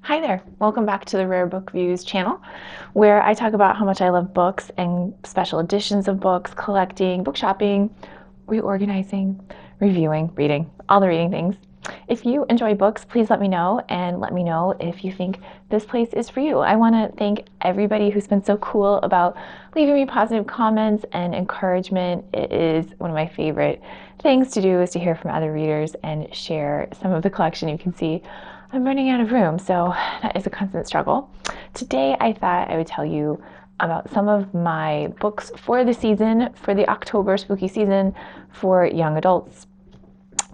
Hi there, welcome back to the Rare Book Views channel, where I talk about how much I love books and special editions of books, collecting, book shopping, reorganizing, reviewing, reading, all the reading things. If you enjoy books, please let me know, and let me know if you think this place is for you. I want to thank everybody who's been so cool about leaving me positive comments and encouragement. It is one of my favorite things to do, is to hear from other readers and share some of the collection. You can see I'm running out of room, so that is a constant struggle. Today I thought I would tell you about some of my books for the season, for the October spooky season for young adults.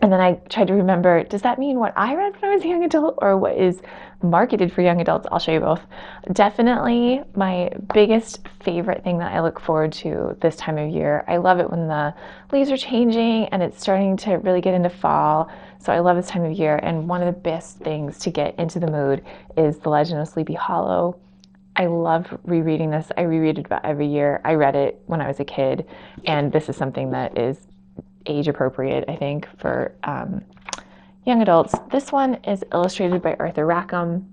And then I tried to remember, does that mean what I read when I was a young adult or what is marketed for young adults? I'll show you both. Definitely my biggest favorite thing that I look forward to this time of year. I love it when the leaves are changing and it's starting to really get into fall. So I love this time of year. And one of the best things to get into the mood is The Legend of Sleepy Hollow. I love rereading this. I reread it about every year. I read it when I was a kid, and this is something that is age appropriate, I think, for young adults. This one is illustrated by Arthur Rackham,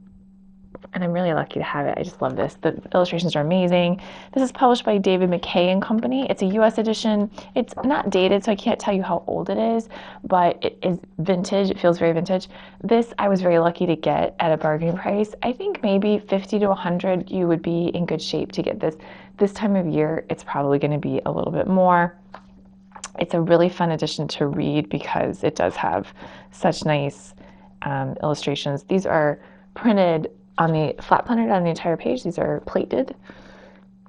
and I'm really lucky to have it. I just love this. The illustrations are amazing. This is published by David McKay and Company. It's a US edition. It's not dated, so I can't tell you how old it is, but it is vintage. It feels very vintage. This I was very lucky to get at a bargain price. I think maybe 50 to 100 you would be in good shape to get this. This time of year, it's probably going to be a little bit more. It's a really fun edition to read because it does have such nice illustrations. These are printed on the flat printed on the entire page. These are plated,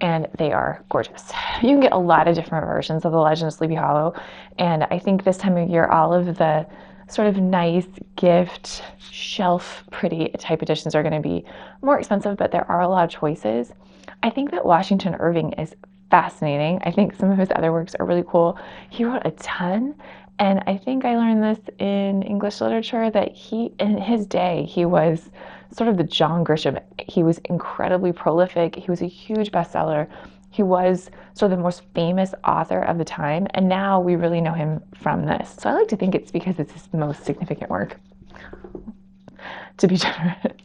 and they are gorgeous. You can get a lot of different versions of The Legend of Sleepy Hollow, and I think this time of year, all of the sort of nice gift shelf pretty type editions are going to be more expensive, but there are a lot of choices. I think that Washington Irving is fascinating. I think some of his other works are really cool. He wrote a ton, and I think I learned this in English literature that in his day, he was sort of the John Grisham. He was incredibly prolific. He was a huge bestseller. He was sort of the most famous author of the time, and now we really know him from this. So I like to think it's because it's his most significant work, to be generous.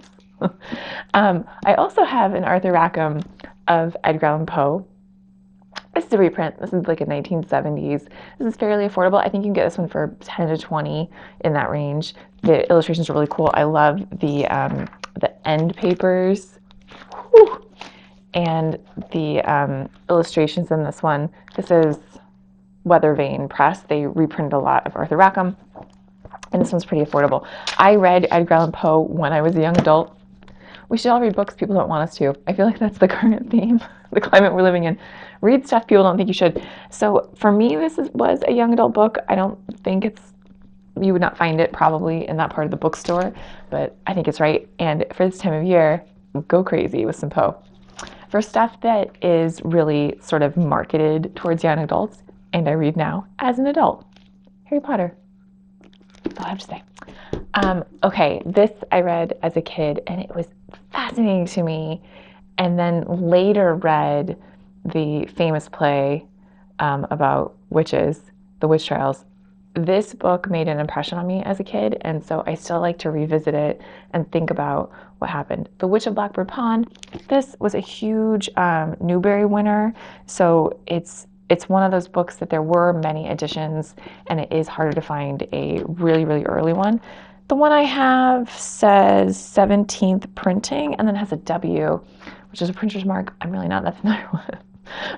I also have an Arthur Rackham of Edgar Allan Poe. This is a reprint. This is like a 1970s. This is fairly affordable. I think you can get this one for 10 to 20 in that range. The illustrations are really cool. I love the end papers. Whew. And the illustrations in this one. This is Weather Vane Press. They reprinted a lot of Arthur Rackham, and this one's pretty affordable. I read Edgar Allan Poe when I was a young adult. We should all read books people don't want us to. I feel like that's the current theme, the climate we're living in. Read stuff people don't think you should. So for me, was a young adult book. I don't think you would not find it probably in that part of the bookstore, but I think it's right. And for this time of year, go crazy with some Poe. For stuff that is really sort of marketed towards young adults, and I read now as an adult, Harry Potter. That's all I have to say. Okay, this I read as a kid, and it was fascinating to me, and then later read the famous play about witches, The Witch Trials. This book made an impression on me as a kid, and so I still like to revisit it and think about what happened. The Witch of Blackbird Pond. This was a huge Newbery winner, so it's one of those books that there were many editions, and it is harder to find a really, really early one. The one I have says 17th printing and then has a W, which is a printer's mark I'm really not that familiar with.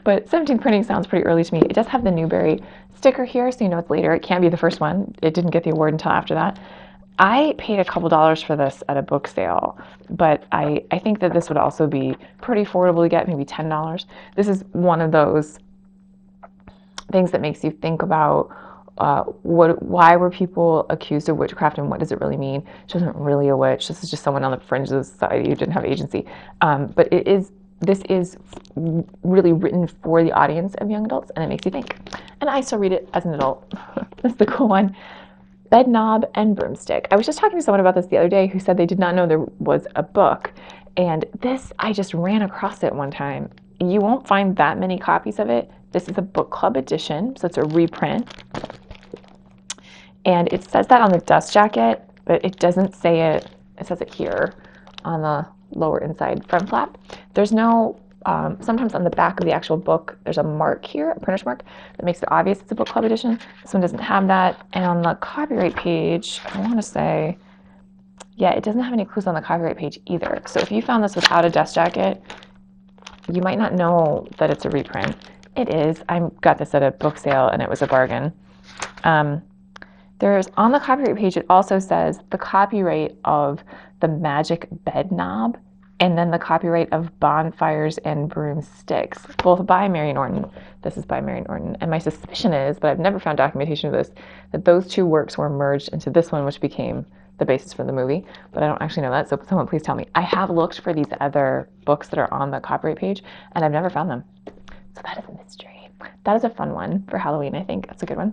But 17th printing sounds pretty early to me. It does have the Newbery sticker here, so you know it's later. It can't be the first one. It didn't get the award until after that. I paid a couple dollars for this at a book sale, but I think that this would also be pretty affordable to get, maybe $10. This is one of those things that makes you think about why were people accused of witchcraft and what does it really mean? She wasn't really a witch. This is just someone on the fringes of society who didn't have agency. But this is really written for the audience of young adults, and it makes you think. And I still read it as an adult. That's the cool one. Bedknob and Broomstick. I was just talking to someone about this the other day who said they did not know there was a book. And this, I just ran across it one time. You won't find that many copies of it. This is a book club edition, so it's a reprint. And it says that on the dust jacket, but it doesn't say it. It says it here on the lower inside front flap. There's no, sometimes on the back of the actual book, there's a mark here, a printer's mark, that makes it obvious it's a book club edition. This one doesn't have that. And on the copyright page, I want to say, yeah, it doesn't have any clues on the copyright page either. So if you found this without a dust jacket, you might not know that it's a reprint. It is. I got this at a book sale and it was a bargain. There's on the copyright page, it also says the copyright of the Magic Bedknob and then the copyright of Bonfires and Broomsticks, both by Mary Norton. This is by Mary Norton. And my suspicion is, but I've never found documentation of this, that those two works were merged into this one, which became the basis for the movie, but I don't actually know that, so someone please tell me. I have looked for these other books that are on the copyright page, and I've never found them. So that is a mystery. That is a fun one for Halloween, I think. That's a good one.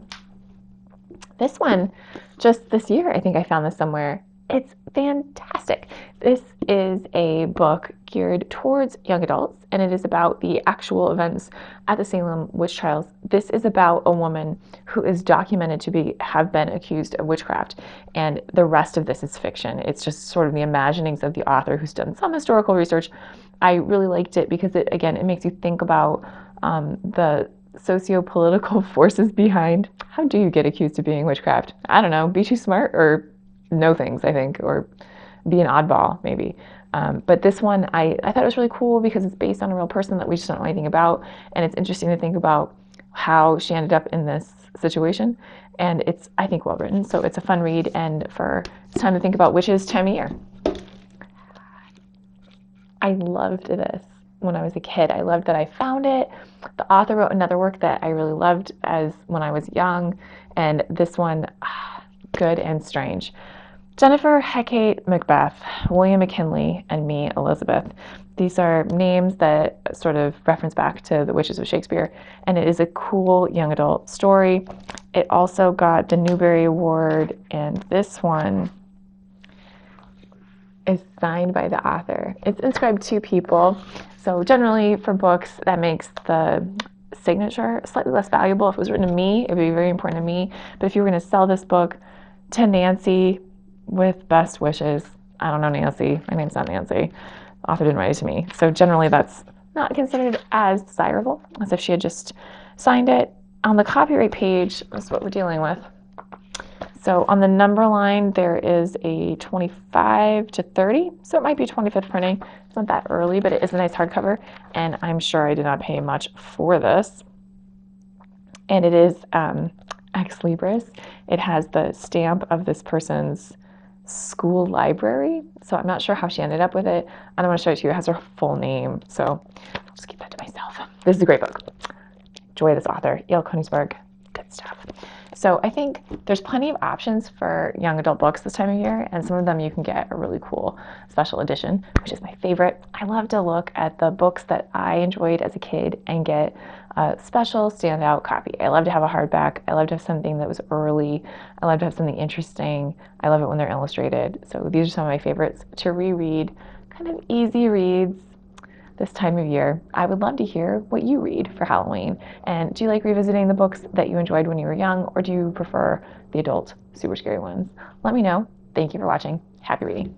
This one, just this year, I think I found this somewhere. It's fantastic. This is a book geared towards young adults, and it is about the actual events at the Salem witch trials. This is about a woman who is documented to have been accused of witchcraft, and the rest of this is fiction. It's just sort of the imaginings of the author who's done some historical research. I really liked it because it makes you think about the socio-political forces behind how do you get accused of being witchcraft? I don't know, be too smart or know things, I think, or be an oddball, maybe. But this one, I thought it was really cool because it's based on a real person that we just don't know anything about. And it's interesting to think about how she ended up in this situation. And it's, I think, well written. So it's a fun read. And it's time to think about witches time of year. I loved this when I was a kid. I loved that I found it. The author wrote another work that I really loved when I was young. And this one, good and strange. Jennifer, Hectate, Macbeth, William McKinley, and me, Elizabeth. These are names that sort of reference back to the witches of Shakespeare, and it is a cool young adult story. It also got the Newbery Award, and this one is signed by the author. It's inscribed to people, so generally for books, that makes the signature slightly less valuable. If it was written to me, it would be very important to me, but if you were going to sell this book to Nancy, with best wishes. I don't know Nancy. My name's not Nancy. The author didn't write it to me. So generally that's not considered as desirable as if she had just signed it. On the copyright page, that's what we're dealing with. So on the number line, there is a 25 to 30. So it might be 25th printing. It's not that early, but it is a nice hardcover. And I'm sure I did not pay much for this. And it is ex libris. It has the stamp of this person's school library, so I'm not sure how she ended up with it. I don't want to show it to you. It has her full name, so I'll just keep that to myself. This is a great book. Enjoy this author, Konigsburg. Good stuff. So I think there's plenty of options for young adult books this time of year, and some of them you can get a really cool special edition, which is my favorite. I love to look at the books that I enjoyed as a kid and get a special standout copy. I love to have a hardback. I love to have something that was early. I love to have something interesting. I love it when they're illustrated. So these are some of my favorites to reread, kind of easy reads this time of year. I would love to hear what you read for Halloween. And do you like revisiting the books that you enjoyed when you were young, or do you prefer the adult, super scary ones? Let me know. Thank you for watching. Happy reading.